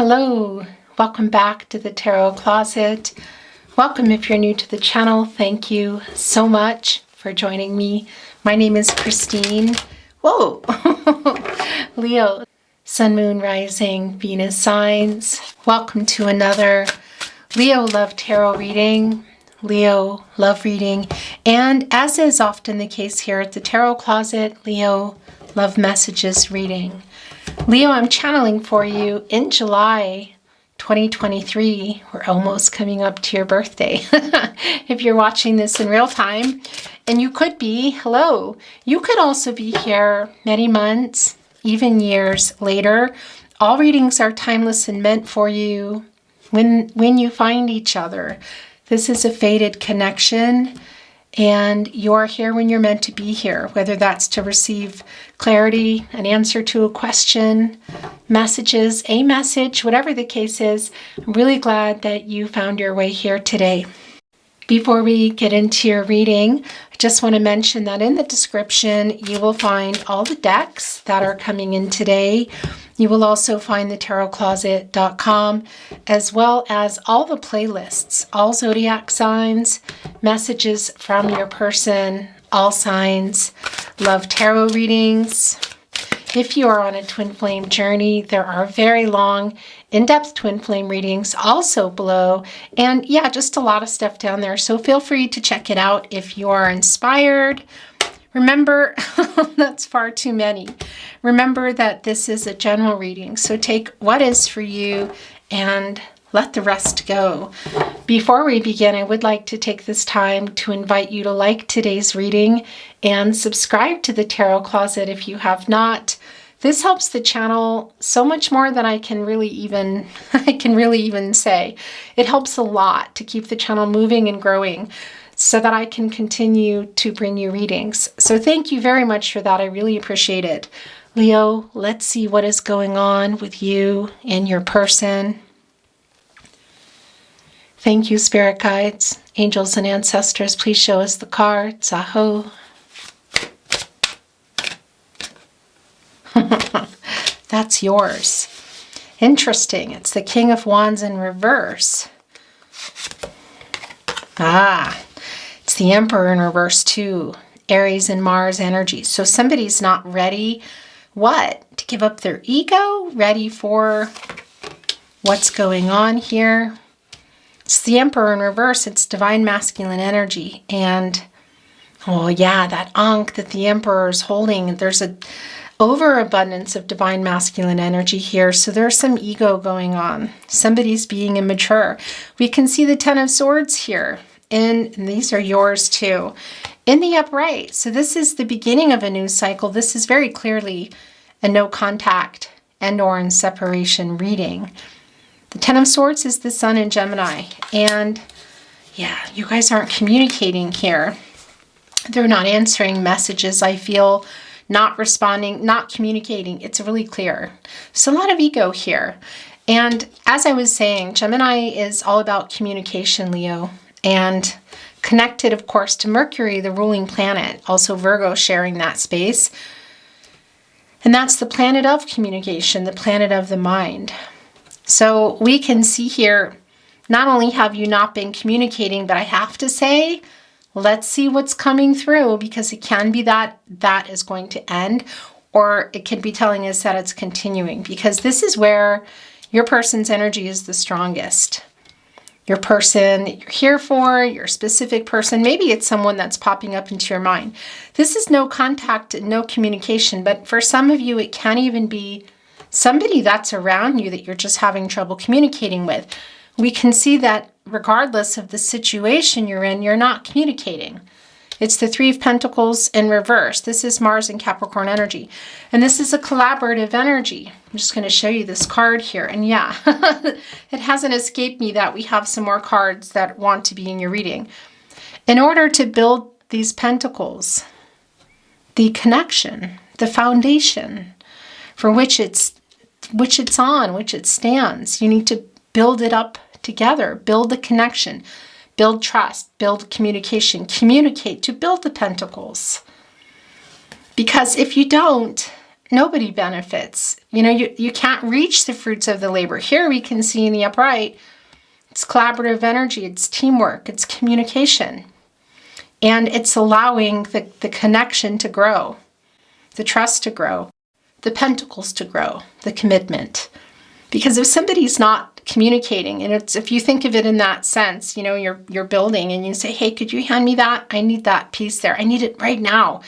Hello, welcome back to the Tarot Closet. Welcome if you're new to the channel. Thank you so much for joining me. My name is Christine. Whoa, Leo, Sun, Moon, Rising, Venus signs. Welcome to another Leo Love Tarot reading, Leo Love reading, and as is often the case here at the Tarot Closet, Leo Love Messages reading. Leo, I'm channeling for you in July 2023. We're almost coming up to your birthday. If you're watching this in real time, and you could be, hello, you could also be here many months, even years later. All readings are timeless and meant for you when you find each other. This is a fated connection, and you're here when you're meant to be here, whether that's to receive clarity, an answer to a question, messages, a message, whatever the case is. I'm really glad that you found your way here today. Before we get into your reading, I just want to mention that in the description, you will find all the decks that are coming in today. You will also find the tarotcloset.com, as well as all the playlists, all zodiac signs, messages from your person, all signs, love tarot readings. If you are on a twin flame journey, there are very long, in-depth twin flame readings also below. And yeah, just a lot of stuff down there. So feel free to check it out if you are inspired. Remember, that's far too many. Remember that this is a general reading. So take what is for you and let the rest go. Before we begin, I would like to take this time to invite you to like today's reading and subscribe to the Tarot Closet if you have not. This helps the channel so much more than I can really even say. It helps a lot to keep the channel moving and growing so that I can continue to bring you readings. So thank you very much for that. I really appreciate it. Leo, let's see what is going on with you and your person. Thank you, spirit guides, angels, and ancestors. Please show us the cards. Aho. That's yours. Interesting. It's the King of Wands in reverse. It's the Emperor in reverse too. Aries and Mars energy. So somebody's not ready, what? To give up their ego? Ready for what's going on here? It's the Emperor in reverse. It's divine masculine energy. And, oh yeah, that Ankh that the Emperor is holding, there's a overabundance of divine masculine energy here. So there's some ego going on. Somebody's being immature. We can see the Ten of Swords here. And these are yours too. In the upright. So this is the beginning of a new cycle. This is very clearly a no contact and or in separation reading. The Ten of Swords is the Sun in Gemini. And yeah, you guys aren't communicating here. They're not answering messages, I feel, not responding, not communicating. It's really clear. So a lot of ego here. And as I was saying, Gemini is all about communication, Leo. And connected, of course, to Mercury, the ruling planet. Also Virgo sharing that space. And that's the planet of communication, the planet of the mind. So we can see here, not only have you not been communicating, but I have to say, let's see what's coming through, because it can be that that is going to end, or it could be telling us that it's continuing, because this is where your person's energy is the strongest. Your person that you're here for, your specific person, maybe it's someone that's popping up into your mind. This is no contact and no communication, but for some of you, it can even be somebody that's around you that you're just having trouble communicating with. We can see that regardless of the situation you're in, you're not communicating. It's the Three of Pentacles in reverse. This is Mars and Capricorn energy. And this is a collaborative energy. I'm just going to show you this card here. And yeah, it hasn't escaped me that we have some more cards that want to be in your reading. In order to build these pentacles, the connection, the foundation for which it stands, you need to build it up together, build the connection, build trust, build communication, communicate to build the pentacles. Because if you don't, nobody benefits. You can't reach the fruits of the labor. Here we can see in the upright, it's collaborative energy, it's teamwork, it's communication. And it's allowing the connection to grow, the trust to grow, the pentacles to grow, the commitment. Because if somebody's not communicating, and if you think of it in that sense, you're building and you say, hey, could you hand me that? I need that piece there. I need it right now.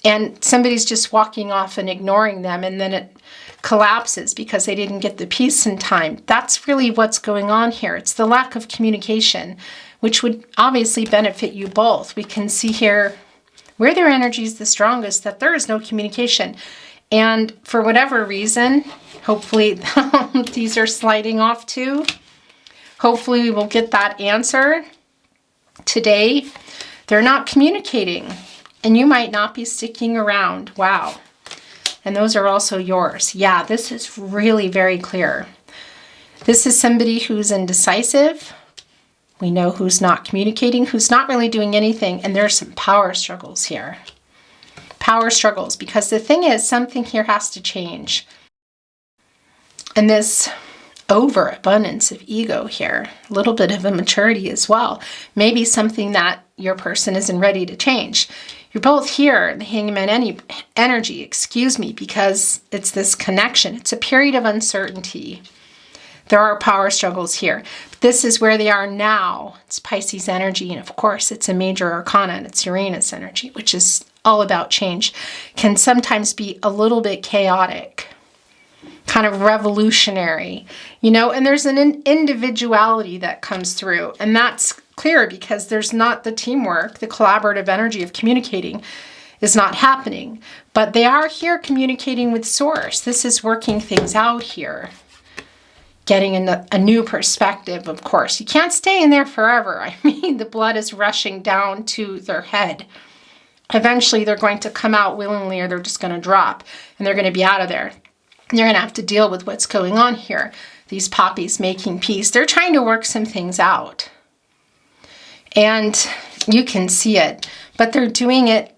And somebody's just walking off and ignoring them, and then it collapses because they didn't get the piece in time. That's really what's going on here. It's the lack of communication, which would obviously benefit you both. We can see here where their energy is the strongest, that there is no communication. And for whatever reason, hopefully these are sliding off too. Hopefully we will get that answer today. They're not communicating, and you might not be sticking around. Wow. And those are also yours. Yeah, this is really very clear. This is somebody who's indecisive. We know who's not communicating, who's not really doing anything. And there's some power struggles here. Power struggles, because the thing is, something here has to change. And this overabundance of ego here, a little bit of immaturity as well. Maybe something that your person isn't ready to change. You're both here, the hangman energy, because it's this connection. It's a period of uncertainty. There are power struggles here. But this is where they are now. It's Pisces energy, and of course, it's a major arcana, and it's Uranus energy, which is all about change. Can sometimes be a little bit chaotic, kind of revolutionary, and there's an individuality that comes through, and that's clear because there's not the teamwork, the collaborative energy of communicating is not happening, but they are here communicating with source. This is working things out here, getting a new perspective. Of course, you can't stay in there forever. I mean, the blood is rushing down to their head. Eventually they're going to come out willingly, or they're just going to drop, and they're going to be out of there. You're going to have to deal with what's going on here. These poppies making peace. They're trying to work some things out. And you can see it, but they're doing it.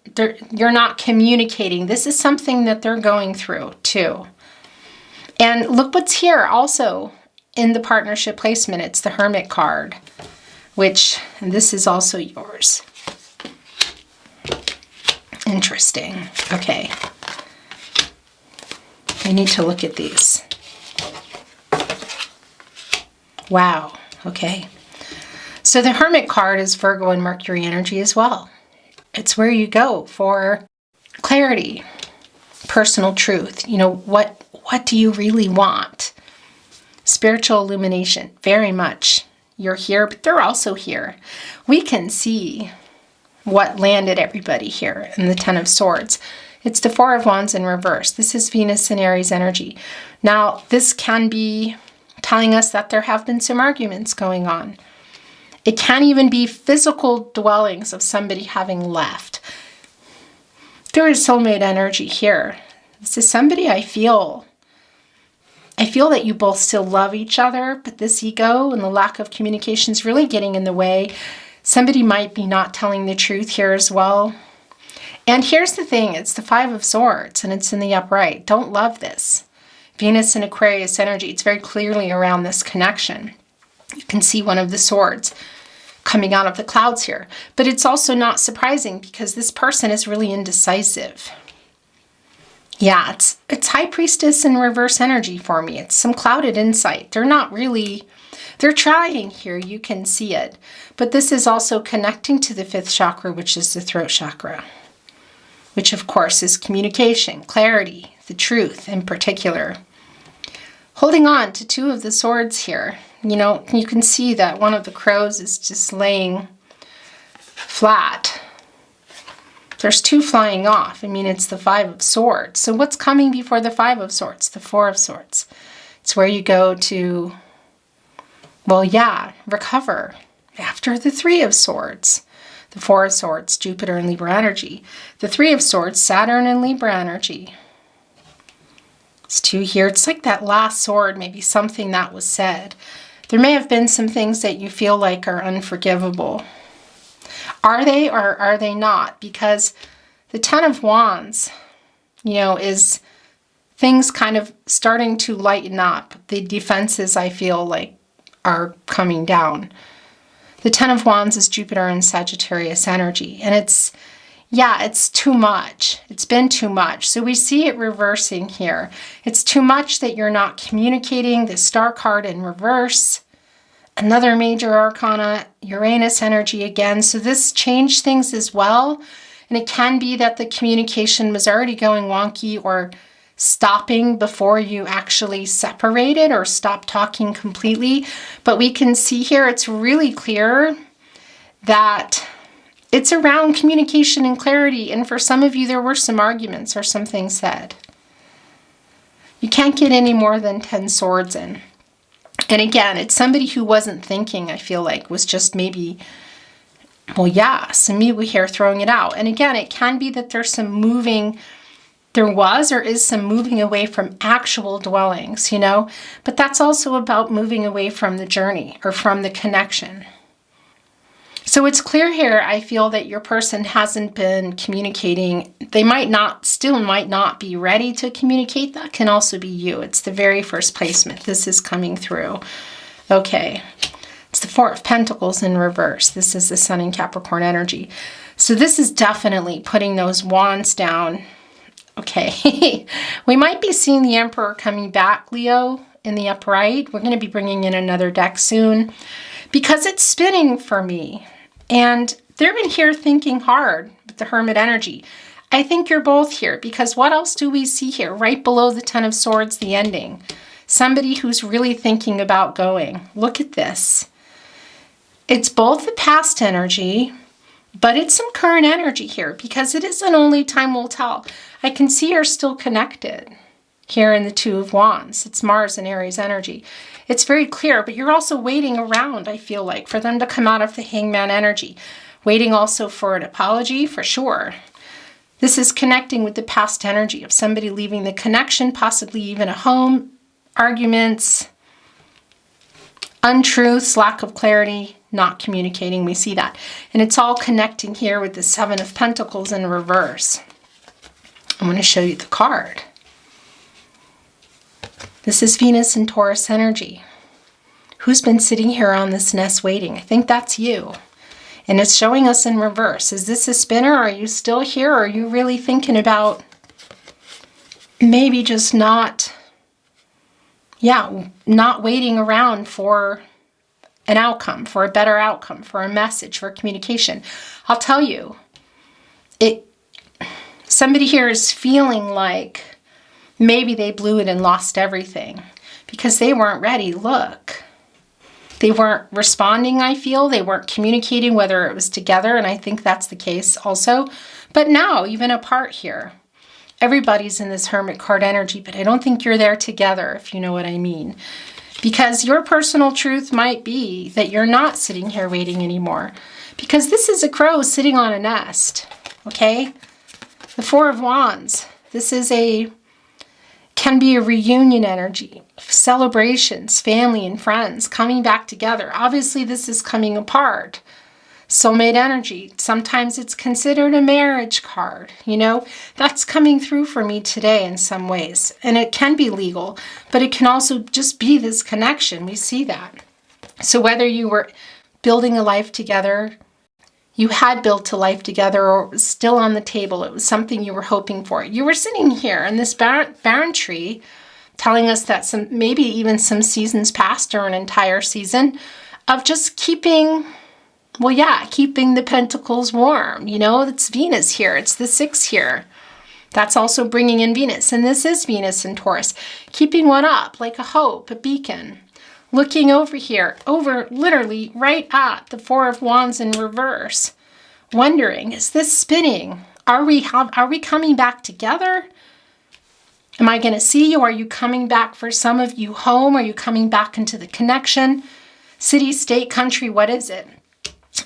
You're not communicating. This is something that they're going through too. And look what's here also in the partnership placement. It's the Hermit card, and this is also yours. Interesting. Okay. We need to look at these. Wow. Okay. So the Hermit card is Virgo and Mercury energy as well. It's where you go for clarity, personal truth. What do you really want? Spiritual illumination, very much. You're here, but they're also here. We can see what landed everybody here in the Ten of Swords. It's the Four of Wands in reverse. This is Venus and Aries energy. Now, this can be telling us that there have been some arguments going on. It can even be physical dwellings of somebody having left. There is soulmate energy here. This is somebody I feel that you both still love each other, but this ego and the lack of communication is really getting in the way. Somebody might be not telling the truth here as well. And here's the thing, it's the Five of Swords, and it's in the upright. Don't love this. Venus and Aquarius energy, it's very clearly around this connection. You can see one of the swords coming out of the clouds here. But it's also not surprising because this person is really indecisive. Yeah, it's High Priestess in reverse energy for me. It's some clouded insight. They're trying here. You can see it. But this is also connecting to the fifth chakra, which is the throat chakra, which of course is communication, clarity, the truth in particular. Holding on to two of the swords here. You can see that one of the crows is just laying flat. There's two flying off. I mean, it's the Five of Swords. So what's coming before the Five of Swords? The Four of Swords. It's where you go to, recover after the Three of Swords. The Four of Swords, Jupiter and Libra energy. The Three of Swords, Saturn and Libra energy. It's two here. It's like that last sword, maybe something that was said. There may have been some things that you feel like are unforgivable. Are they or are they not? Because the Ten of Wands, is things kind of starting to lighten up. The defenses, I feel like, are coming down. The Ten of Wands is Jupiter and Sagittarius energy. And it's too much. It's been too much. So we see it reversing here. It's too much that you're not communicating. The Star card in reverse. Another major arcana, Uranus energy again. So this changed things as well. And it can be that the communication was already going wonky or stopping before you actually separated or stopped talking completely. But we can see here, it's really clear that it's around communication and clarity. And for some of you, there were some arguments or some things said. You can't get any more than 10 swords in. And again, it's somebody who wasn't thinking, I feel like, was just maybe, well, yeah, some ego here throwing it out. And again, it can be that there's some moving, there was or is some moving away from actual dwellings, you know? But that's also about moving away from the journey or from the connection. So it's clear here, I feel that your person hasn't been communicating. They still might not be ready to communicate. That can also be you. It's the very first placement. This is coming through. Okay. It's the Four of Pentacles in reverse. This is the Sun in Capricorn energy. So this is definitely putting those wands down. Okay. We might be seeing the Emperor coming back, Leo, in the upright. We're going to be bringing in another deck soon because it's spinning for me. And they're in here thinking hard with the Hermit energy. I think you're both here because what else do we see here? Right below the Ten of Swords, the ending. Somebody who's really thinking about going. Look at this. It's both the past energy, but it's some current energy here because it isn't only time will tell. I can see you're still connected here in the Two of Wands. It's Mars and Aries energy. It's very clear, but you're also waiting around, I feel like, for them to come out of the Hangman energy. Waiting also for an apology, for sure. This is connecting with the past energy of somebody leaving the connection, possibly even a home, arguments, untruths, lack of clarity, not communicating. We see that. And it's all connecting here with the Seven of Pentacles in reverse. I'm going to show you the card. This is Venus and Taurus energy. Who's been sitting here on this nest waiting? I think that's you. And it's showing us in reverse. Is this a spinner? Are you still here? Or are you really thinking about maybe just not waiting around for an outcome, for a better outcome, for a message, for communication? I'll tell you, somebody here is feeling like maybe they blew it and lost everything because they weren't ready. Look, they weren't responding, I feel. They weren't communicating, whether it was together, and I think that's the case also. But now, even apart here, everybody's in this Hermit card energy, but I don't think you're there together, if you know what I mean. Because your personal truth might be that you're not sitting here waiting anymore. Because this is a crow sitting on a nest, okay? The Four of Wands. This can be a reunion energy, celebrations, family and friends coming back together. Obviously, this is coming apart. Soulmate energy. Sometimes it's considered a marriage card. You know, that's coming through for me today in some ways. And it can be legal, but it can also just be this connection. We see that. So whether you were building a life together, you had built a life together, or it was still on the table, it was something you were hoping for. You were sitting here in this barren tree telling us that maybe even some seasons past or an entire season of just keeping the pentacles warm. You know, it's Venus here. It's the 6 here. That's also bringing in Venus. And this is Venus in Taurus. Keeping one up like a hope, a beacon. Looking over here, literally right at the Four of Wands in reverse. Wondering, is this spinning? Are we coming back together? Am I going to see you? Are you coming back, for some of you, home? Are you coming back into the connection? City, state, country, what is it?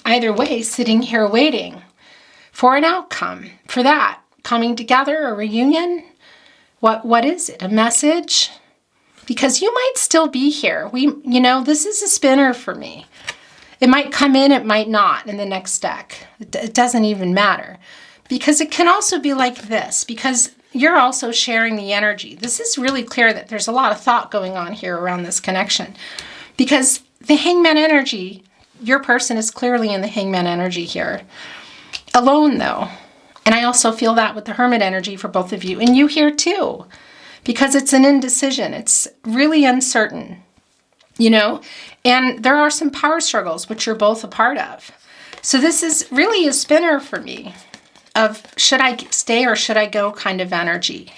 Either way, sitting here waiting for an outcome, for that. Coming together, a reunion? What is it? A message? Because you might still be here. This is a spinner for me. It might come in, it might not in the next deck. It doesn't even matter. Because it can also be like this. Because you're also sharing the energy. This is really clear that there's a lot of thought going on here around this connection, because the hangman energy, your person is clearly in the hangman energy here. Alone though. And I also feel that with the hermit energy for both of you, and you here too, because it's an indecision. It's really uncertain, you know, and there are some power struggles, which you're both a part of. So this is really a spinner for me of should I stay or should I go kind of energy.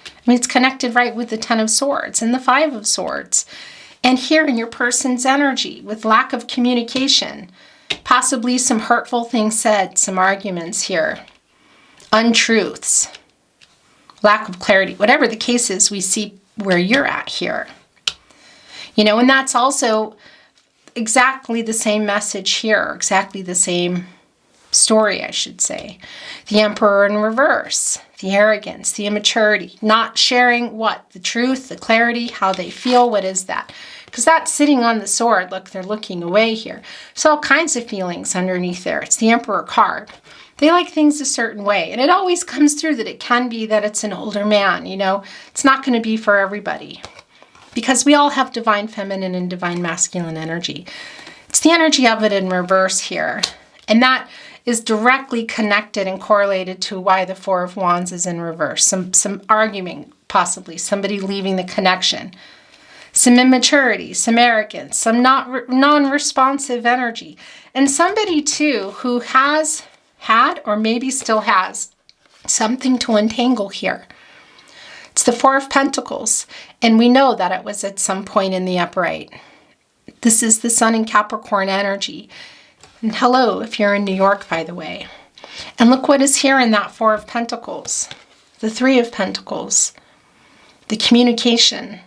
I mean, it's connected right with the 10 of Swords and the 5 of Swords. And here in your person's energy with lack of communication, possibly some hurtful things said, some arguments here, untruths, lack of clarity, whatever the case is, we see where you're at here. You know, and that's also exactly the same message here, exactly the same story, I should say. The Emperor in reverse, the arrogance, the immaturity, not sharing what? The truth, the clarity, how they feel, what is that? Because that's sitting on the sword. Look, they're looking away here. So all kinds of feelings underneath there. It's the Emperor card. They like things a certain way. And it always comes through that it can be that it's an older man, you know. It's not going to be for everybody, because we all have divine feminine and divine masculine energy. It's the energy of it in reverse here. And that is directly connected and correlated to why the 4 of Wands is in reverse. Some arguing, possibly. Somebody leaving the connection. Some immaturity, some arrogance, some non-responsive energy. And somebody, too, who has had or maybe still has something to untangle here. It's the 4 of Pentacles, and we know that it was at some point in the upright. This is the Sun in Capricorn energy. And hello, if you're in New York, by the way. And look what is here in that 4 of Pentacles. The 3 of Pentacles. The communication.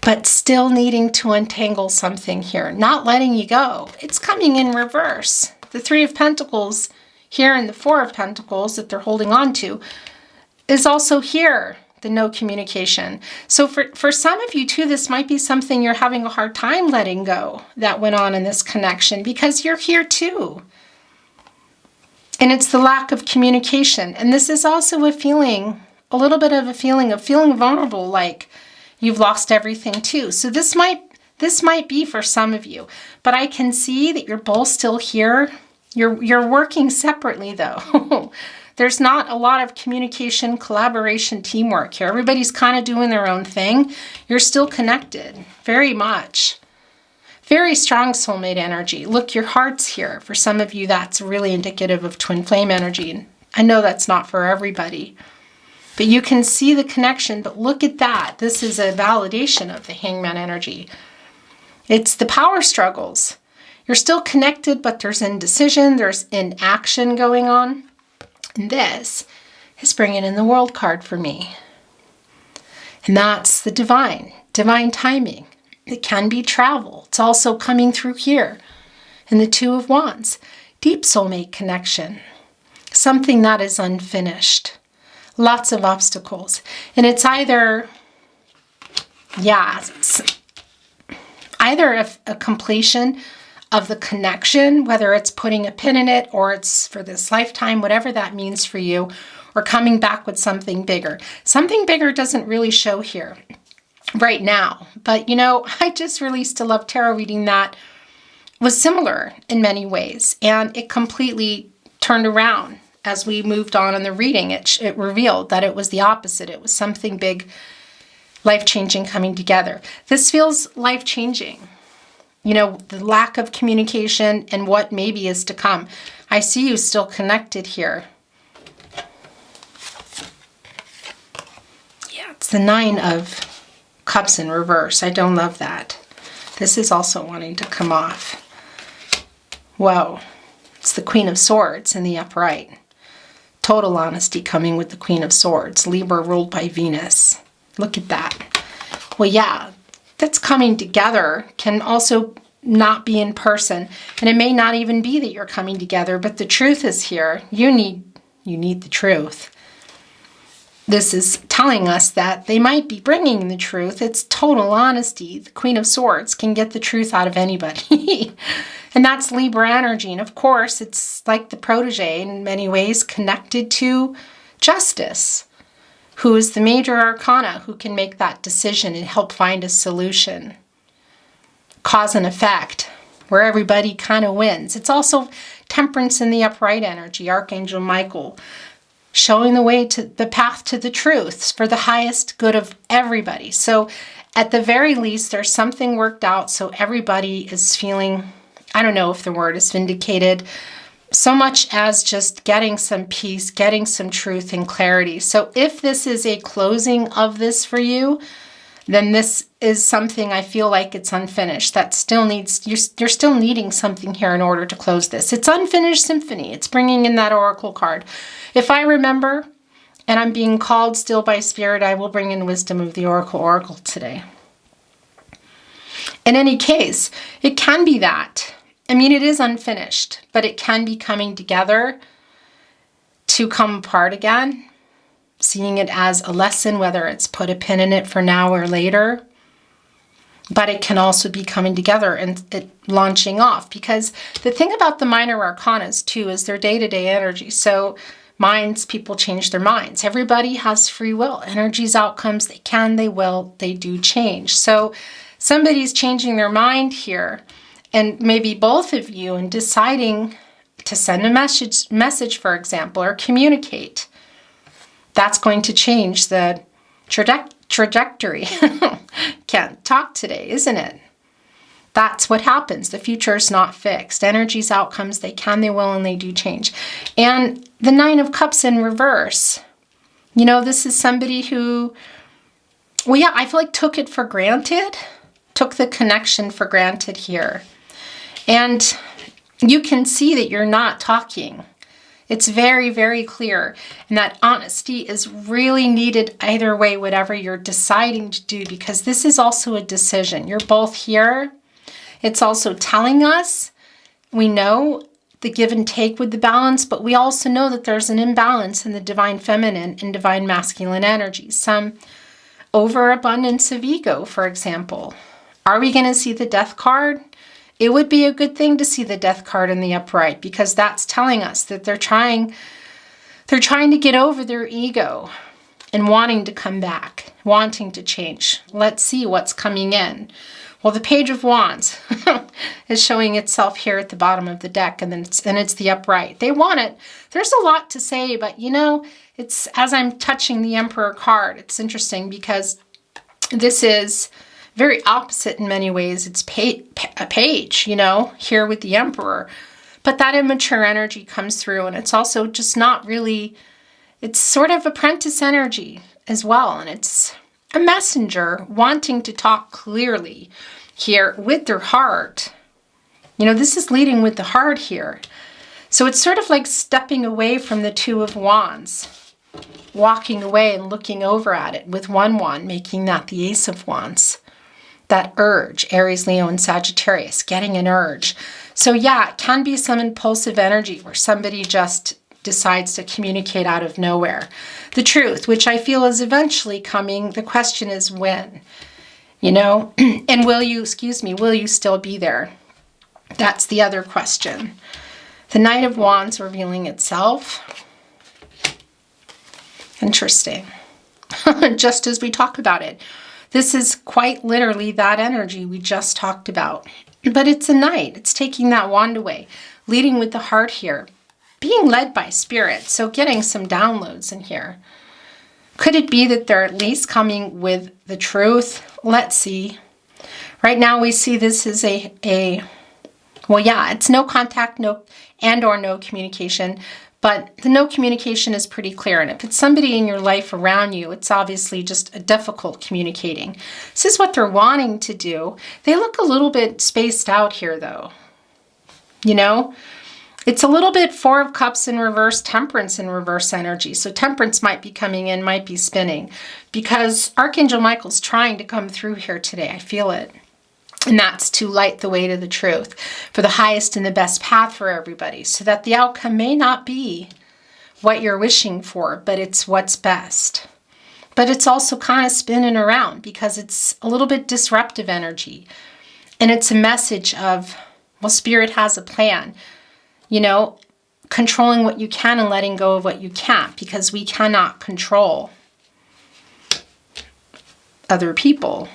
But still needing to untangle something here. Not letting you go. It's coming in reverse. The 3 of Pentacles here in the 4 of Pentacles that they're holding on to is also here. The no communication. So for some of you too, this might be something you're having a hard time letting go that went on in this connection, because you're here too. And it's the lack of communication. And this is also a feeling, a little bit of a feeling of feeling vulnerable, like you've lost everything too. So this might be for some of you, but I can see that you're both still here. You're working separately though. There's not a lot of communication, collaboration, teamwork here. Everybody's kind of doing their own thing. You're still connected, very much. Very strong soulmate energy. Look, your heart's here. For some of you, that's really indicative of twin flame energy. And I know that's not for everybody. But you can see the connection, but look at that. This is a validation of the hangman energy. It's the power struggles. You're still connected, but there's indecision, there's inaction going on. And this is bringing in the World card for me. And that's the divine timing. It can be travel. It's also coming through here. And the 2 of Wands, deep soulmate connection. Something that is unfinished. Lots of obstacles. And it's either a completion of the connection, whether it's putting a pin in it or it's for this lifetime, whatever that means for you, or coming back with something bigger. Something bigger doesn't really show here right now, but you know, I just released a love tarot reading that was similar in many ways, and it completely turned around as we moved on in the reading. It revealed that it was the opposite. It was something big, life-changing coming together. This feels life-changing. You know, the lack of communication and what maybe is to come. I see you still connected here. Yeah, it's the 9 of Cups in reverse. I don't love that. This is also wanting to come off. Whoa. It's the Queen of Swords in the upright. Total honesty coming with the Queen of Swords. Libra ruled by Venus. Look at that. Well, yeah. That's coming together can also not be in person, and it may not even be that you're coming together, but the truth is here. You need the truth. This is telling us that they might be bringing the truth. It's total honesty. The Queen of Swords can get the truth out of anybody. And that's Libra energy. And of course, it's like the protege in many ways connected to justice. who is the major arcana, who can make that decision and help find a solution. Cause and effect, where everybody kind of wins. It's also Temperance in the upright energy, Archangel Michael, showing the way to the path to the truth for the highest good of everybody. So at the very least, there's something worked out so everybody is feeling, I don't know if the word is vindicated, so much as just getting some peace, getting some truth and clarity. So if this is a closing of this for you, then this is something I feel like it's unfinished. That still needs, you're still needing something here in order to close this. It's unfinished symphony. It's bringing in that oracle card. If I remember, and I'm being called still by Spirit, I will bring in wisdom of the oracle today. In any case, it can be that. I mean, it is unfinished, but it can be coming together to come apart again. Seeing it as a lesson, whether it's put a pin in it for now or later. But it can also be coming together and it launching off. Because the thing about the minor arcanas too is their day-to-day energy. So minds, people change their minds. Everybody has free will. Energies, outcomes, they can, they will, they do change. So somebody's changing their mind here. And maybe both of you, and deciding to send a message, for example, or communicate. That's going to change the trajectory. Can't talk today, isn't it? That's what happens. The future is not fixed. Energies, outcomes, they can, they will, and they do change. And the Nine of Cups in reverse. You know, this is somebody who, well, yeah, I feel like took it for granted. Took the connection for granted here. And you can see that you're not talking. It's very, very clear. And that honesty is really needed either way, whatever you're deciding to do, because this is also a decision. You're both here. It's also telling us, we know the give and take with the balance, but we also know that there's an imbalance in the divine feminine and divine masculine energies. Some overabundance of ego, for example. Are we going to see the death card? It would be a good thing to see the death card in the upright, because that's telling us that they're trying to get over their ego and wanting to come back, wanting to change. Let's see what's coming in. Well, the Page of Wands is showing itself here at the bottom of the deck, and it's the upright. They want it. There's a lot to say, but you know, it's, as I'm touching the Emperor card, it's interesting because this is very opposite in many ways. It's a page, you know, here with the Emperor. But that immature energy comes through, and it's also just not really, it's sort of apprentice energy as well. And it's a messenger wanting to talk clearly here with their heart. You know, this is leading with the heart here. So it's sort of like stepping away from the Two of Wands, walking away and looking over at it with one wand, making that the Ace of Wands. That urge, Aries, Leo, and Sagittarius, getting an urge. So yeah, it can be some impulsive energy where somebody just decides to communicate out of nowhere. The truth, which I feel is eventually coming. The question is when, you know, and will you still be there? That's the other question. The Knight of Wands revealing itself. Interesting. Just as we talk about it. This is quite literally that energy we just talked about. But it's a knight. It's taking that wand away. Leading with the heart here. Being led by Spirit. So getting some downloads in here. Could it be that they're at least coming with the truth? Let's see. Right now we see this as well, yeah, it's no contact, no communication. But the no communication is pretty clear. And if it's somebody in your life around you, it's obviously just a difficult communicating. This is what they're wanting to do. They look a little bit spaced out here, though. You know, it's a little bit Four of Cups in reverse, Temperance in reverse energy. So Temperance might be coming in, might be spinning. Because Archangel Michael's trying to come through here today. I feel it. And that's to light the way to the truth for the highest and the best path for everybody, so that the outcome may not be what you're wishing for, but it's what's best. But it's also kind of spinning around because it's a little bit disruptive energy. And it's a message of, well, Spirit has a plan, you know, controlling what you can and letting go of what you can't, because we cannot control other people,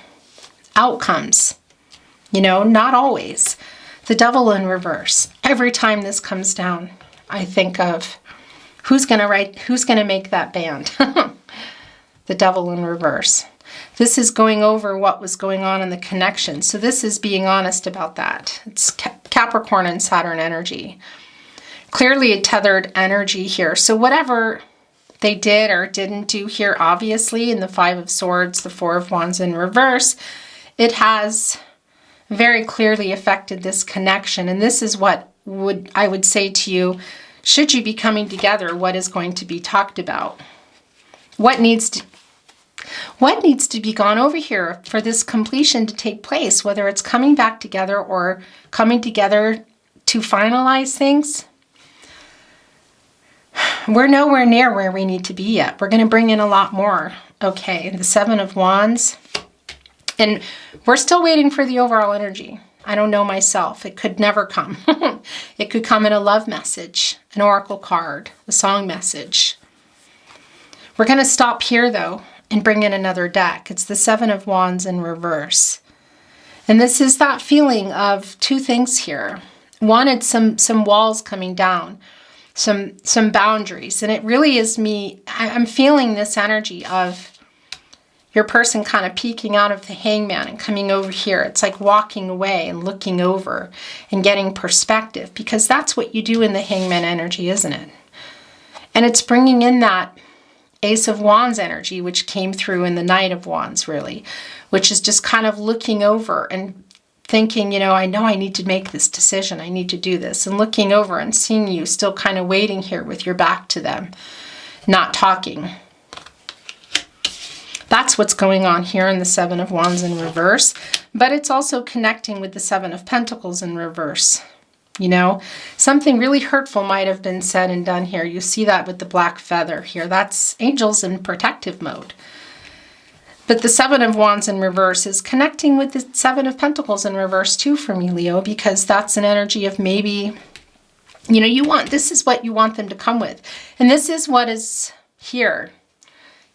outcomes. You know, not always. The Devil in reverse. Every time this comes down, I think of who's going to make that band? The Devil in reverse. This is going over what was going on in the connection. So this is being honest about that. It's Capricorn and Saturn energy. Clearly a tethered energy here. So whatever they did or didn't do here, obviously, in the Five of Swords, the Four of Wands in reverse, it has very clearly affected this connection. And this is what I would say to you, should you be coming together, what is going to be talked about? What needs to be gone over here for this completion to take place, whether it's coming back together or coming together to finalize things? We're nowhere near where we need to be yet. We're going to bring in a lot more. Okay, the Seven of Wands. And we're still waiting for the overall energy. I don't know myself. It could never come. It could come in a love message, an oracle card, a song message. We're going to stop here, though, and bring in another deck. It's the Seven of Wands in reverse. And this is that feeling of two things here. One, it's some walls coming down, some boundaries. And it really is me. I'm feeling this energy of your person kind of peeking out of the hangman and coming over here. It's like walking away and looking over and getting perspective, because that's what you do in the hangman energy, isn't it? And it's bringing in that Ace of Wands energy, which came through in the Knight of Wands, really, which is just kind of looking over and thinking, you know I need to make this decision. I need to do this. And looking over and seeing you still kind of waiting here with your back to them, not talking. That's what's going on here in the Seven of Wands in reverse. But it's also connecting with the Seven of Pentacles in reverse. You know, something really hurtful might have been said and done here. You see that with the black feather here. That's angels in protective mode. But the Seven of Wands in reverse is connecting with the Seven of Pentacles in reverse too for me, Leo, because that's an energy of maybe, you know, this is what you want them to come with. And this is what is here.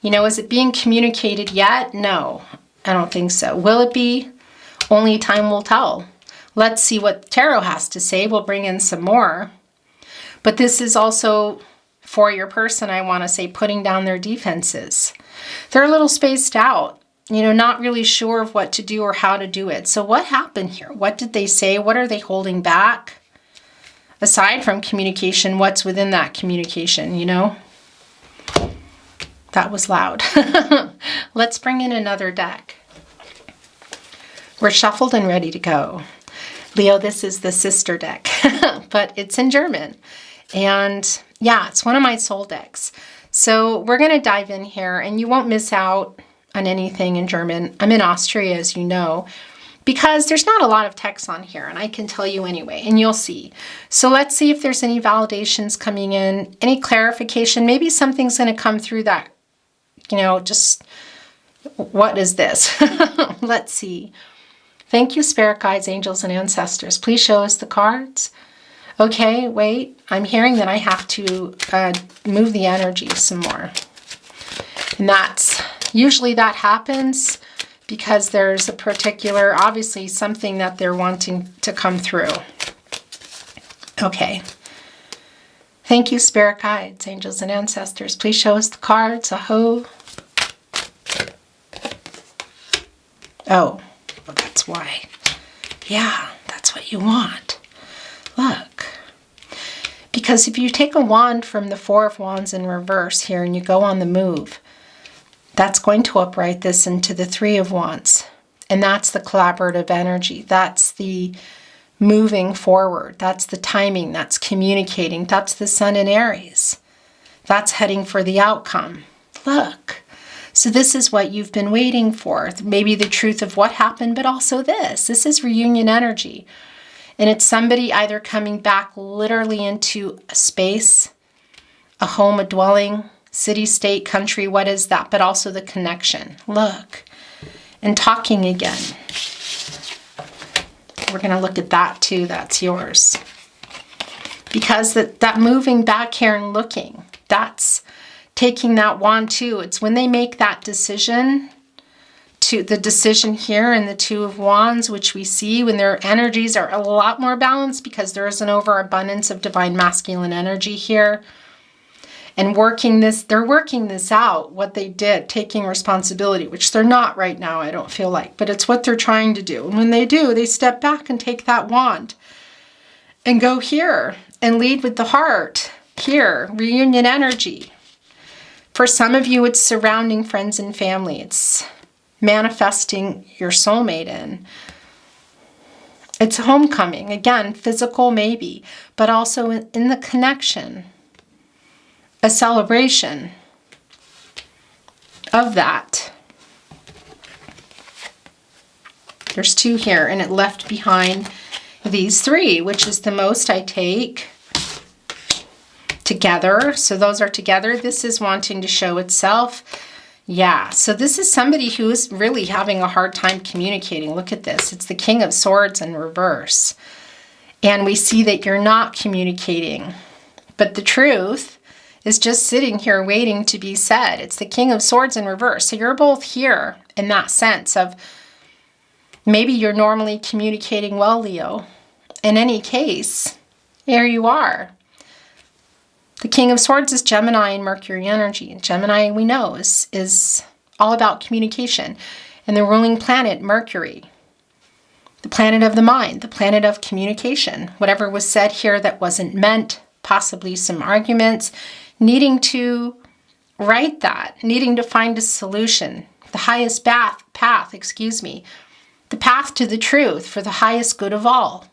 You know, is it being communicated yet? No, I don't think so. Will it be? Only time will tell. Let's see what tarot has to say. We'll bring in some more. But this is also for your person, I want to say, putting down their defenses. They're a little spaced out, you know, not really sure of what to do or how to do it. So what happened here? What did they say? What are they holding back? Aside from communication, what's within that communication, you know? That was loud. Let's bring in another deck. We're shuffled and ready to go. Leo, this is the sister deck, but it's in German. And yeah, it's one of my soul decks. So we're going to dive in here, and you won't miss out on anything in German. I'm in Austria, as you know, because there's not a lot of text on here, and I can tell you anyway, and you'll see. So let's see if there's any validations coming in, any clarification. Maybe something's going to come through that, you know, just what is this? Let's see. Thank you, spirit guides, angels, and ancestors. Please show us the cards. Okay, wait. I'm hearing that I have to move the energy some more. And that's, usually that happens because there's a particular, obviously something that they're wanting to come through. Okay. Thank you, spirit guides, angels, and ancestors. Please show us the cards. Aho. Oh, well, that's why. Yeah, that's what you want. Look. Because if you take a wand from the Four of Wands in reverse here and you go on the move, that's going to upright this into the Three of Wands. And that's the collaborative energy. That's the moving forward. That's the timing. That's communicating. That's the Sun in Aries. That's heading for the outcome. Look. So this is what you've been waiting for. Maybe the truth of what happened, but also this. This is reunion energy. And it's somebody either coming back literally into a space, a home, a dwelling, city, state, country, what is that? But also the connection. Look. And talking again. We're going to look at that too. That's yours. Because that moving back here and looking, that's taking that wand too. It's when they make that decision the decision here in the Two of Wands, which we see when their energies are a lot more balanced because there is an overabundance of divine masculine energy here. And they're working this out, what they did, taking responsibility, which they're not right now, I don't feel like, but it's what they're trying to do. And when they do, they step back and take that wand and go here and lead with the heart here, reunion energy. For some of you, it's surrounding friends and family. It's manifesting your soulmate in. It's homecoming, again, physical maybe, but also in the connection. A celebration of that. There's 2 here, and it left behind these 3, which is the most I take together. So those are together. This is wanting to show itself. Yeah, so this is somebody who is really having a hard time communicating. Look at this. It's the King of Swords in reverse. And we see that you're not communicating. But the truth is just sitting here waiting to be said. It's the King of Swords in reverse. So you're both here in that sense of maybe you're normally communicating well, Leo. In any case, here you are. The King of Swords is Gemini and Mercury energy. And Gemini, we know, is all about communication. And the ruling planet, Mercury, the planet of the mind, the planet of communication. Whatever was said here that wasn't meant, possibly some arguments, needing to right that, needing to find a solution, the highest path, the path to the truth for the highest good of all.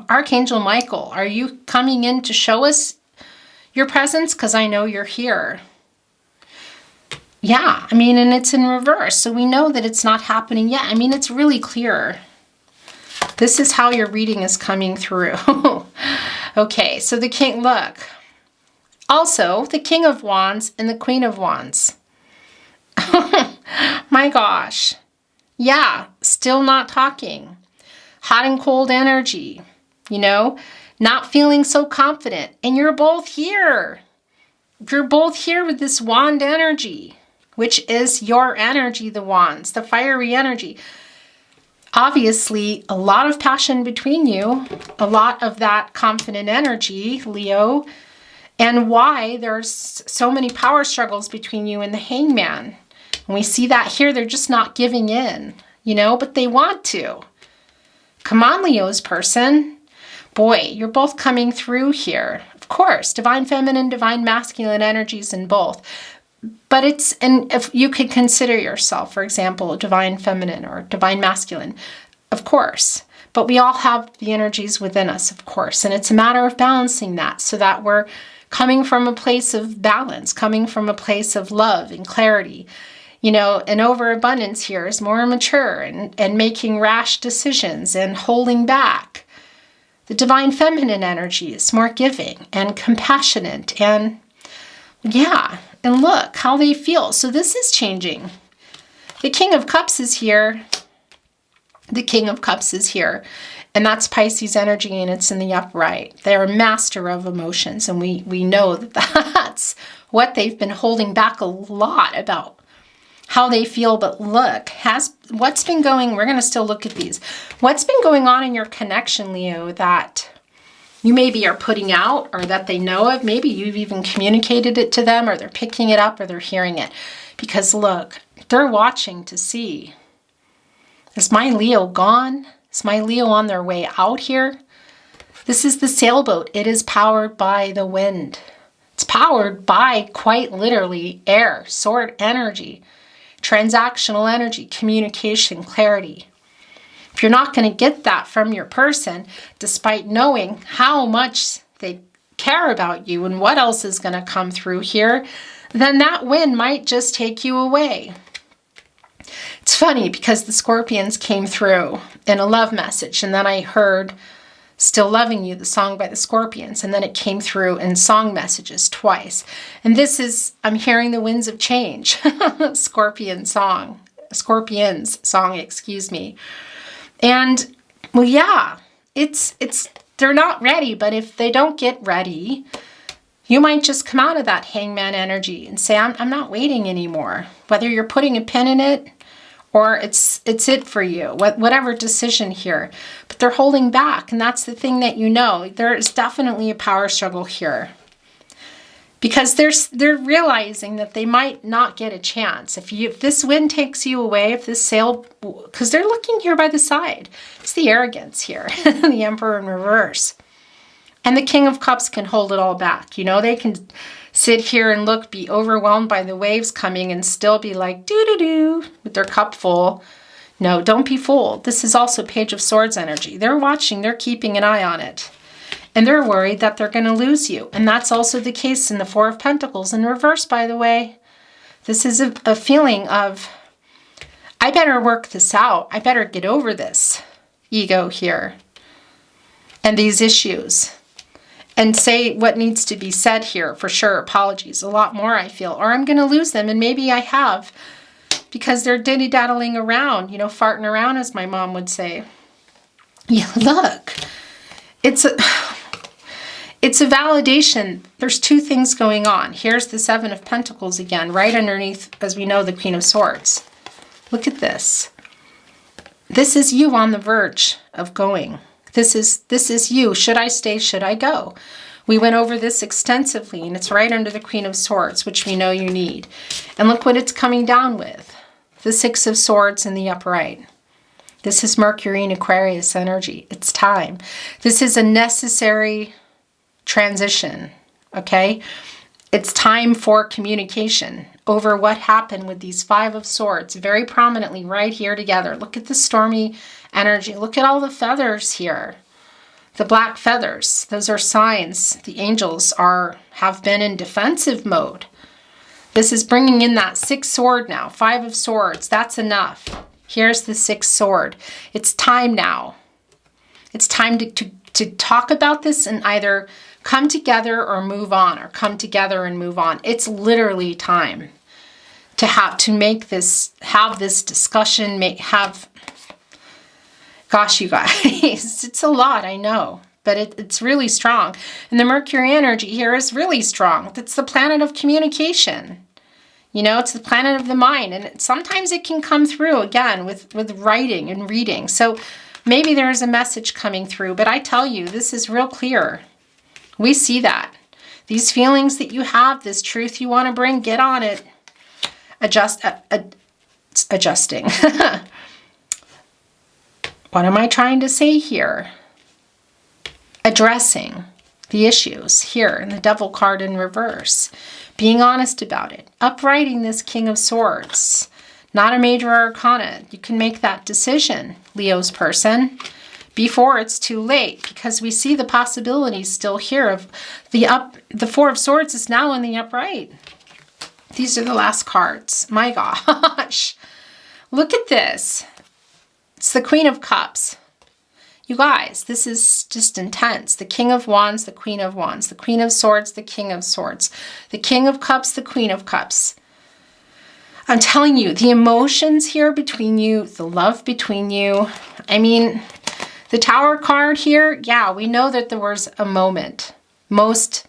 Archangel Michael, are you coming in to show us your presence? Because I know you're here. Yeah, I mean, and it's in reverse, so we know that it's not happening yet. I mean, it's really clear. This is how your reading is coming through. Okay, so the king, look. Also, the King of Wands and the Queen of Wands. My gosh. Yeah, still not talking. Hot and cold energy, you know, not feeling so confident. And you're both here. You're both here with this wand energy, which is your energy, the wands, the fiery energy. Obviously, a lot of passion between you, a lot of that confident energy, Leo, and why there's so many power struggles between you and the hangman. And we see that here, they're just not giving in, you know, but they want to. Come on, Leo's person. Boy, you're both coming through here. Of course, divine feminine, divine masculine energies in both. But and if you could consider yourself, for example, divine feminine or divine masculine, of course. But we all have the energies within us, of course. And it's a matter of balancing that so that we're coming from a place of balance, coming from a place of love and clarity. You know, an overabundance here is more mature and making rash decisions and holding back. The divine feminine energy is more giving and compassionate and, yeah, and look how they feel. So this is changing. The King of Cups is here. The King of Cups is here. And that's Pisces energy, and it's in the upright. They're a master of emotions, and we know that that's what they've been holding back a lot about how they feel. But look, what's been going, we're going to still look at these. What's been going on in your connection, Leo, that you maybe are putting out or that they know of? Maybe you've even communicated it to them, or they're picking it up, or they're hearing it. Because look, they're watching to see, is my Leo gone? Is my Leo on their way out here? This is the sailboat. It is powered by the wind. It's powered by, quite literally, air, sword energy, transactional energy, communication, clarity. If you're not going to get that from your person, despite knowing how much they care about you and what else is going to come through here, then that wind might just take you away. It's funny because the Scorpions came through in a love message, and then I heard Still Loving You, the song by the Scorpions, and then it came through in song messages twice. And this is, I'm hearing the winds of change. Scorpions song, excuse me. And, well, yeah, they're not ready, but if they don't get ready, you might just come out of that hangman energy and say, I'm not waiting anymore. Whether you're putting a pin in it or it's it for you, whatever decision here. But they're holding back, and that's the thing that you know. There is definitely a power struggle here. Because they're realizing that they might not get a chance. If this wind takes you away, if this sail, because they're looking here by the side. It's the arrogance here, the Emperor in reverse. And the King of Cups can hold it all back. You know, they can sit here and look, be overwhelmed by the waves coming and still be like, doo-doo-doo, with their cup full. No, don't be fooled. This is also Page of Swords energy. They're watching, they're keeping an eye on it. And they're worried that they're going to lose you. And that's also the case in the Four of Pentacles in reverse, by the way. This is a feeling of, I better work this out. I better get over this ego here and these issues and say what needs to be said here for sure. Apologies, a lot more I feel. Or I'm going to lose them, and maybe I have, because they're dilly-daddling around, you know, farting around, as my mom would say. Yeah, look. It's a validation. There's two things going on. Here's the Seven of Pentacles again, right underneath, as we know, the Queen of Swords. Look at this. This is you on the verge of going. This is you. Should I stay? Should I go? We went over this extensively, and it's right under the Queen of Swords, which we know you need. And look what it's coming down with. The Six of Swords in the upright. This is Mercury and Aquarius energy. It's time. This is a necessary transition, okay? It's time for communication over what happened with these Five of Swords, very prominently right here together. Look at the stormy energy. Look at all the feathers here. The black feathers, those are signs the angels have been in defensive mode. This is bringing in that sixth sword now. Five of Swords, that's enough. Here's the sixth sword. It's time now. It's time to talk about this and either come together or move on, or come together and move on. It's literally time to have this discussion, gosh, you guys, it's a lot, I know, but it's really strong. And the Mercury energy here is really strong. It's the planet of communication. You know, it's the planet of the mind, and sometimes it can come through, again, with writing and reading. So maybe there's a message coming through, but I tell you, this is real clear. We see that. These feelings that you have, this truth you want to bring, get on it. Adjusting. What am I trying to say here? Addressing the issues here in the Devil card in reverse. Being honest about it. Uprighting this King of Swords. Not a major arcana. You can make that decision, Leo's person, before it's too late, because we see the possibilities still here of the Four of Swords is now in the upright. These are the last cards. My gosh. Look at this. It's the Queen of Cups. You guys, this is just intense. The King of Wands, the Queen of Wands, the Queen of Swords, the King of Swords, the King of Cups, the Queen of Cups. I'm telling you, the emotions here between you, the love between you. I mean, the Tower card here, yeah, we know that there was a moment. Most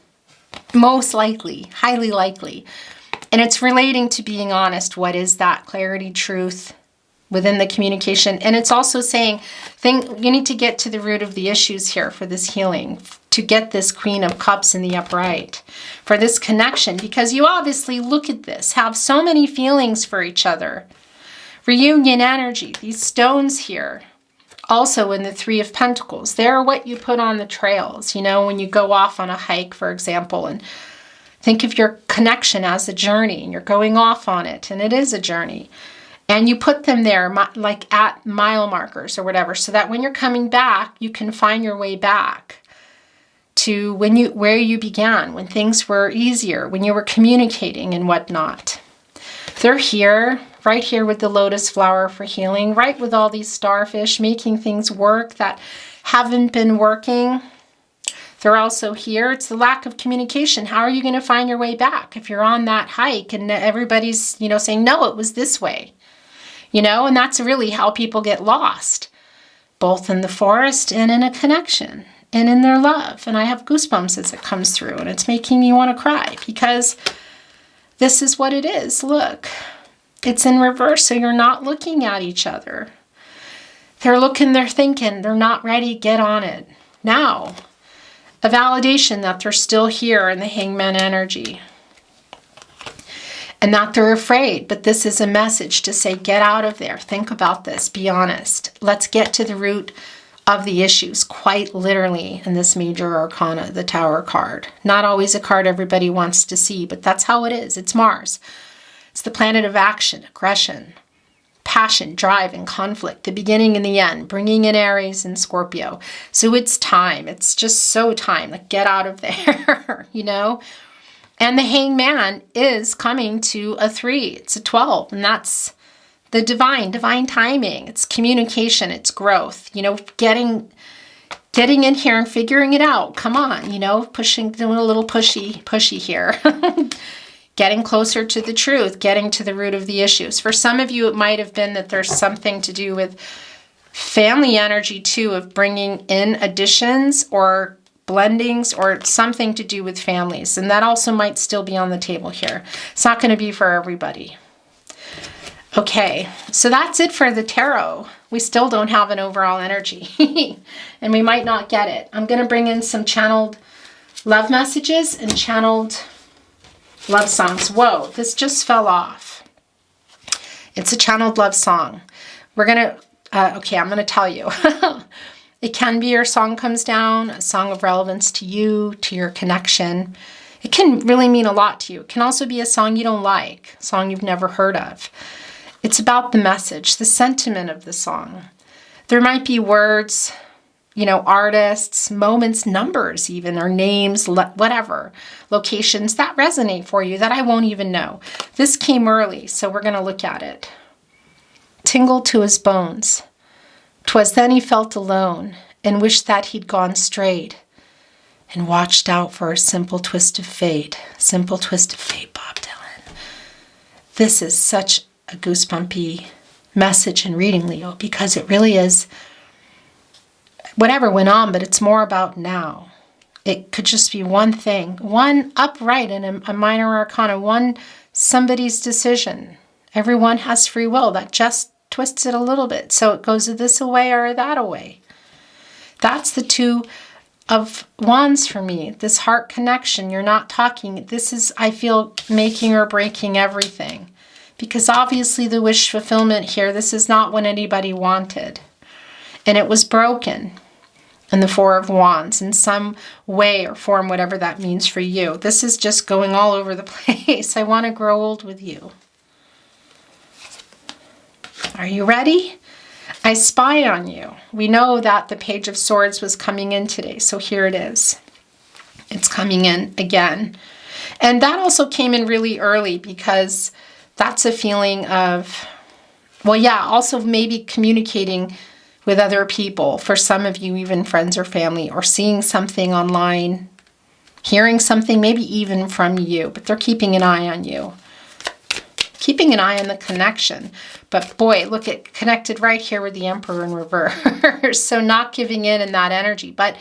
likely, highly likely. And it's relating to being honest. What is that? Clarity, truth within the communication. And it's also saying, you need to get to the root of the issues here for this healing, to get this Queen of Cups in the upright, for this connection, because you obviously, look at this, have so many feelings for each other. Reunion energy, these stones here, also in the Three of Pentacles, they're what you put on the trails, you know, when you go off on a hike, for example, and think of your connection as a journey, and you're going off on it, and it is a journey. And you put them there like at mile markers or whatever, so that when you're coming back, you can find your way back to where you began, when things were easier, when you were communicating and whatnot. They're here, right here with the lotus flower for healing, right with all these starfish, making things work that haven't been working. They're also here. It's the lack of communication. How are you going to find your way back if you're on that hike and everybody's, you know, saying, no, it was this way. You know, and that's really how people get lost, both in the forest and in a connection and in their love. And I have goosebumps as it comes through, and it's making me want to cry, because this is what it is. Look, It's in reverse, so you're not looking at each other. They're looking, they're thinking, they're not ready, get on it. Now, a validation that they're still here in the hangman energy. And that they're afraid, but this is a message to say, get out of there. Think about this, be honest. Let's get to the root of the issues, quite literally, in this major arcana, the Tower card. Not always a card everybody wants to see, but that's how it is. It's Mars. It's the planet of action, aggression, passion, drive, and conflict, the beginning and the end, bringing in Aries and Scorpio. So it's time. It's just so time. Like, get out of there, you know? And the hangman is coming to a 3. It's a 12, and that's the divine timing. It's communication, it's growth, you know, getting in here and figuring it out. Come on, you know, doing a little pushy here. Getting closer to the truth, getting to the root of the issues. For some of you, it might have been that there's something to do with family energy too, of bringing in additions or blendings or something to do with families. And that also might still be on the table here. It's not going to be for everybody. Okay, so that's it for the tarot. We still don't have an overall energy and we might not get it. I'm going to bring in some channeled love messages and channeled love songs. Whoa, this just fell off. It's a channeled love song. We're going to, okay, I'm going to tell you. It can be your song comes down, a song of relevance to you, to your connection. It can really mean a lot to you. It can also be a song you don't like, a song you've never heard of. It's about the message, the sentiment of the song. There might be words, you know, artists, moments, numbers even, or names, whatever, locations that resonate for you that I won't even know. This came early, so we're going to look at it. Tingled to his bones. 'Twas then he felt alone and wished that he'd gone straight and watched out for a simple twist of fate. Simple twist of fate, Bob Dylan. This is such a goosebumpy message and reading, Leo, because it really is whatever went on, but it's more about now. It could just be one thing, one upright in a minor arcana, somebody's decision. Everyone has free will that just twists it a little bit. So it goes this away or that away. That's the 2 of Wands for me. This heart connection, you're not talking. This is, I feel, making or breaking everything. Because obviously the wish fulfillment here, this is not what anybody wanted. And it was broken. And the 4 of Wands in some way or form, whatever that means for you. This is just going all over the place. I want to grow old with you. Are you ready? I spy on you. We know that the Page of Swords was coming in today, so here it is. It's coming in again. And that also came in really early because that's a feeling of, well, yeah, also maybe communicating with other people. For some of you, even friends or family, or seeing something online, hearing something, maybe even from you, but they're keeping an eye on you. Keeping an eye on the connection. But boy, look, it connected right here with the Emperor in reverse. So not giving in that energy. But,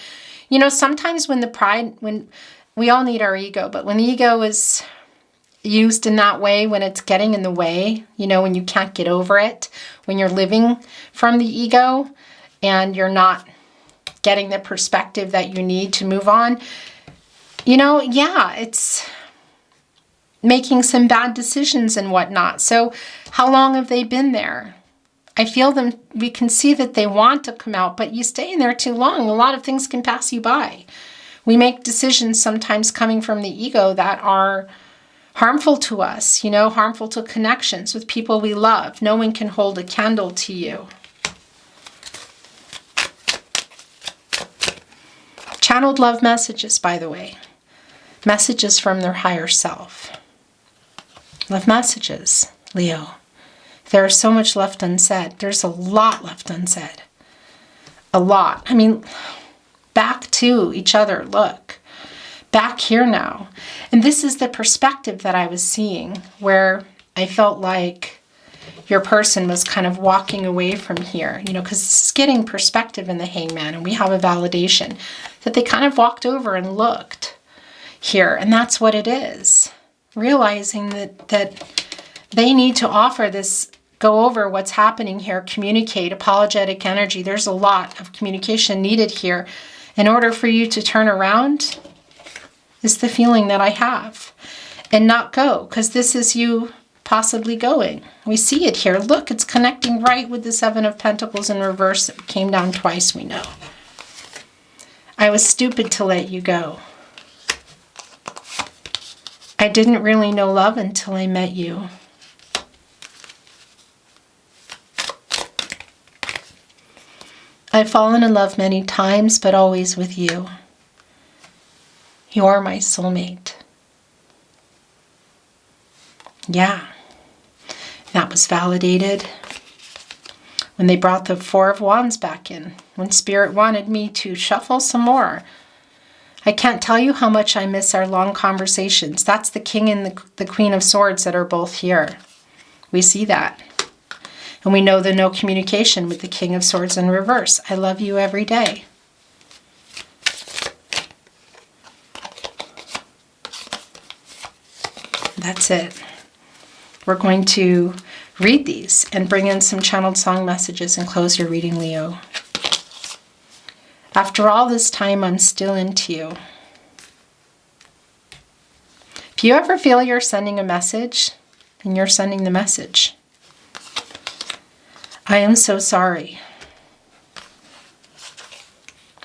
you know, sometimes when the pride, when we all need our ego, but when the ego is used in that way, when it's getting in the way, you know, when you can't get over it, when you're living from the ego and you're not getting the perspective that you need to move on, you know, yeah, it's making some bad decisions and whatnot. So how long have they been there? I feel them, we can see that they want to come out, but you stay in there too long. A lot of things can pass you by. We make decisions sometimes coming from the ego that are harmful to us, you know, harmful to connections with people we love. No one can hold a candle to you. Channeled love messages, by the way. Messages from their higher self. Love messages, Leo. There is so much left unsaid. There's a lot left unsaid. A lot. I mean, back to each other. Look. Back here now. And this is the perspective that I was seeing, where I felt like your person was kind of walking away from here, you know, because it's getting perspective in the hangman, and we have a validation that they kind of walked over and looked here. And that's what it is. Realizing that They need to offer this, go over what's happening here, communicate, apologetic energy. There's a lot of communication needed here in order for you to turn around, is the feeling that I have, and not go, because this is you possibly going. We see it here. Look, it's connecting right with the Seven of Pentacles in reverse that came down twice, we know. I was stupid to let you go. I didn't really know love until I met you. I've fallen in love many times, but always with you. You are my soulmate. Yeah, that was validated when they brought the Four of Wands back in, when Spirit wanted me to shuffle some more. I can't tell you how much I miss our long conversations. That's the King and the Queen of Swords that are both here. We see that. And we know the no communication with the King of Swords in reverse. I love you every day. That's it. We're going to read these and bring in some channeled song messages and close your reading, Leo. After all this time, I'm still into you. If you ever feel you're sending a message, then you're sending the message. I am so sorry.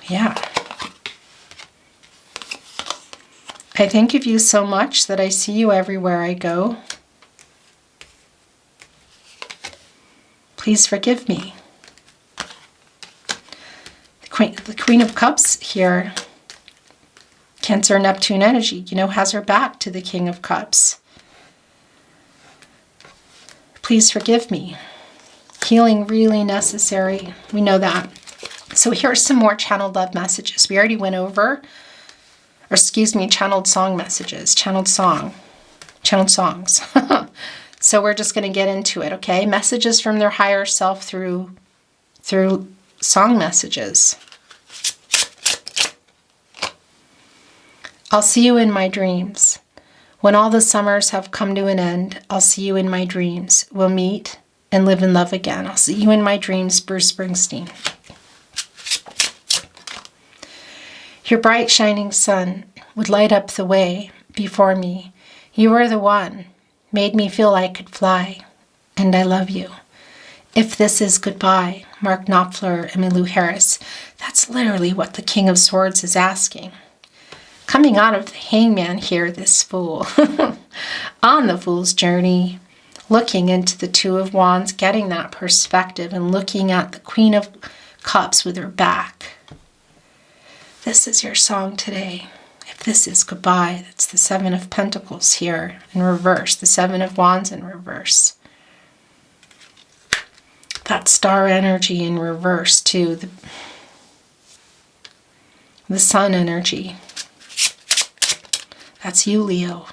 Yeah. I think of you so much that I see you everywhere I go. Please forgive me. The Queen of Cups here, Cancer, Neptune energy, you know, has her back to the King of Cups. Please forgive me. Healing really necessary. We know that. So here's some more channeled love messages. We already went over, or excuse me, channeled song messages, channeled songs. So we're just going to get into it, okay? Messages from their higher self through song messages. I'll see you in my dreams. When all the summers have come to an end, I'll see you in my dreams. We'll meet and live in love again. I'll see you in my dreams, Bruce Springsteen. Your bright shining sun would light up the way before me. You were the one, made me feel I could fly, and I love you. If this is goodbye, Mark Knopfler, Emmylou Harris. That's literally what the King of Swords is asking. Coming out of the hangman here, this fool. On the fool's journey, looking into the Two of Wands, getting that perspective, and looking at the Queen of Cups with her back. This is your song today. If this is goodbye, that's the Seven of Pentacles here in reverse, the Seven of Wands in reverse. That star energy in reverse too, the sun energy. That's you, Leo.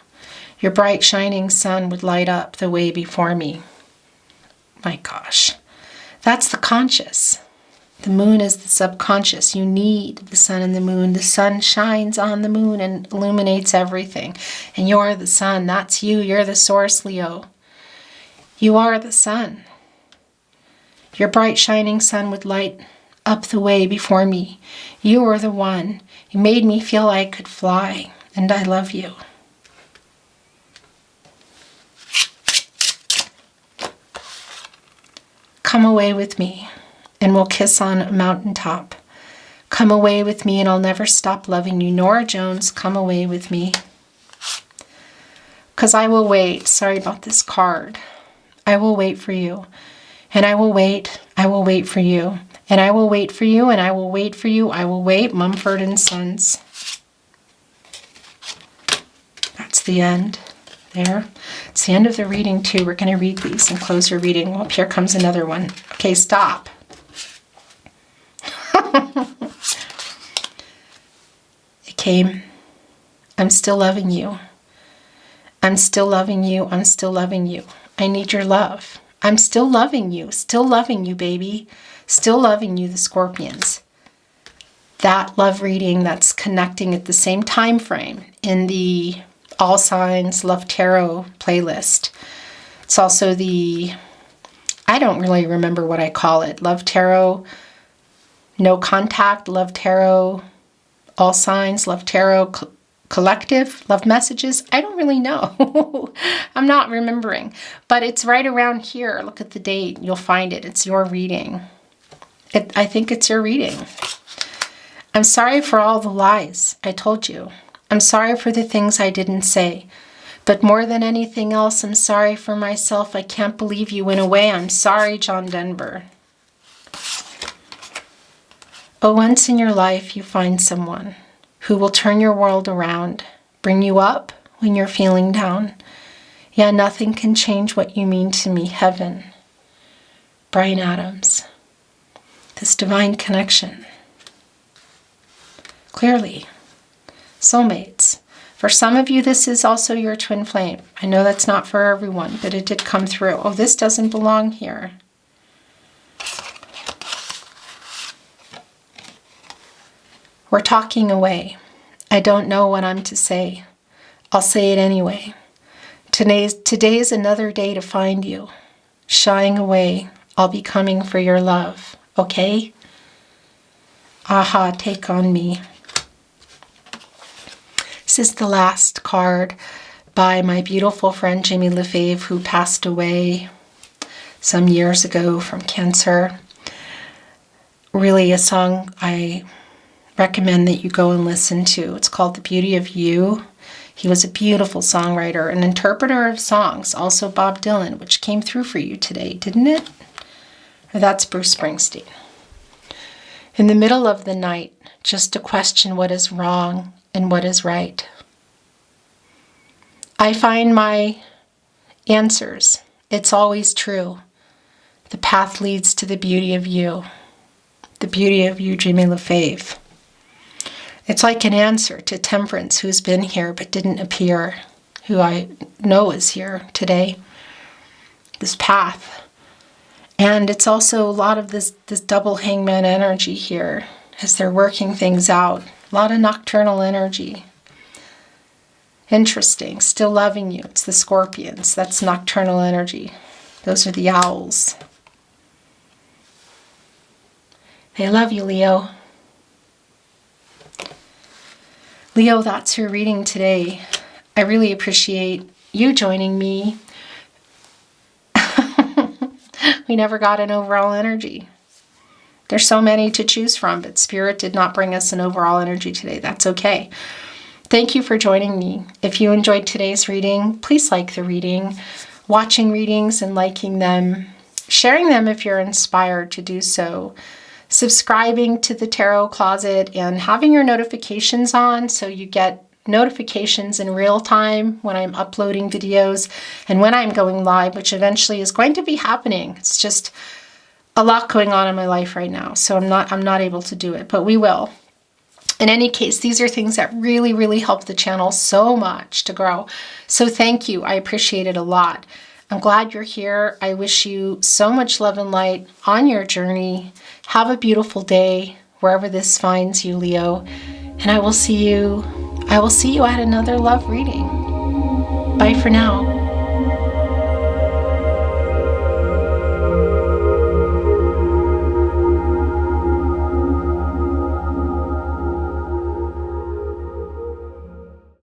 Your bright shining sun would light up the way before me. My gosh. That's the conscious. The moon is the subconscious. You need the sun and the moon. The sun shines on the moon and illuminates everything. And you're the sun. That's you. You're the source, Leo. You are the sun. Your bright shining sun would light up the way before me. You were the one. You made me feel I could fly. And I love you. Come away with me, and we'll kiss on a mountaintop. Come away with me, and I'll never stop loving you. Nora Jones, come away with me. Because I will wait. Sorry about this card. I will wait for you. And I will wait. I will wait for you. And I will wait for you, and I will wait for you. I will wait. Mumford and Sons. That's the end there. It's the end of the reading too. We're going to read these and close your reading. Well, here comes another one. Okay, stop. It came. I'm still loving you. I'm still loving you. I'm still loving you. I need your love. I'm still loving you. Still loving you, baby. Still loving you, the Scorpions. That love reading that's connecting at the same time frame in the All Signs Love Tarot playlist. It's also the, I don't really remember what I call it, Love Tarot, No Contact, Love Tarot, All Signs, Love Tarot, Collective, Love Messages. I don't really know. I'm not remembering. But it's right around here. Look at the date. You'll find it. It's your reading. I think it's your reading. I'm sorry for all the lies I told you. I'm sorry for the things I didn't say. But more than anything else, I'm sorry for myself. I can't believe you went away. I'm sorry, John Denver. Oh, once in your life you find someone who will turn your world around, bring you up when you're feeling down. Yeah, nothing can change what you mean to me. Heaven. Brian Adams. This divine connection. Clearly. Soulmates. For some of you, this is also your twin flame. I know that's not for everyone, but it did come through. Oh, this doesn't belong here. We're talking away. I don't know what I'm to say. I'll say it anyway. Today is another day to find you. Shying away. I'll be coming for your love. Okay? Aha, take on me. This is the last card by my beautiful friend Jamie Lefebvre, who passed away some years ago from cancer. Really a song I recommend that you go and listen to. It's called The Beauty of You. He was a beautiful songwriter, an interpreter of songs. Also Bob Dylan, which came through for you today, didn't it? Or that's Bruce Springsteen. In the middle of the night, just to question what is wrong and what is right. I find my answers. It's always true. The path leads to the beauty of you. The beauty of you, Jamie Lefebvre. It's like an answer to Temperance, who's been here but didn't appear, who I know is here today. This path. And it's also a lot of this double hangman energy here as they're working things out. A lot of nocturnal energy. Interesting. Still loving you. It's the scorpions. That's nocturnal energy. Those are the owls. They love you, Leo. Leo, that's your reading today. I really appreciate you joining me. We never got an overall energy. There's so many to choose from, but Spirit did not bring us an overall energy today. That's okay. Thank you for joining me. If you enjoyed today's reading, please like the reading, watching readings and liking them, sharing them if you're inspired to do so, subscribing to the Tarot Closet and having your notifications on so you get notifications in real time when I'm uploading videos and when I'm going live, which eventually is going to be happening. It's just a lot going on in my life right now, so I'm not able to do it, but we will. In any case, these are things that really, really help the channel so much to grow. So thank you. I appreciate it a lot. I'm glad you're here. I wish you so much love and light on your journey. Have a beautiful day wherever this finds you, Leo. And I will see you at another love reading. Bye for now.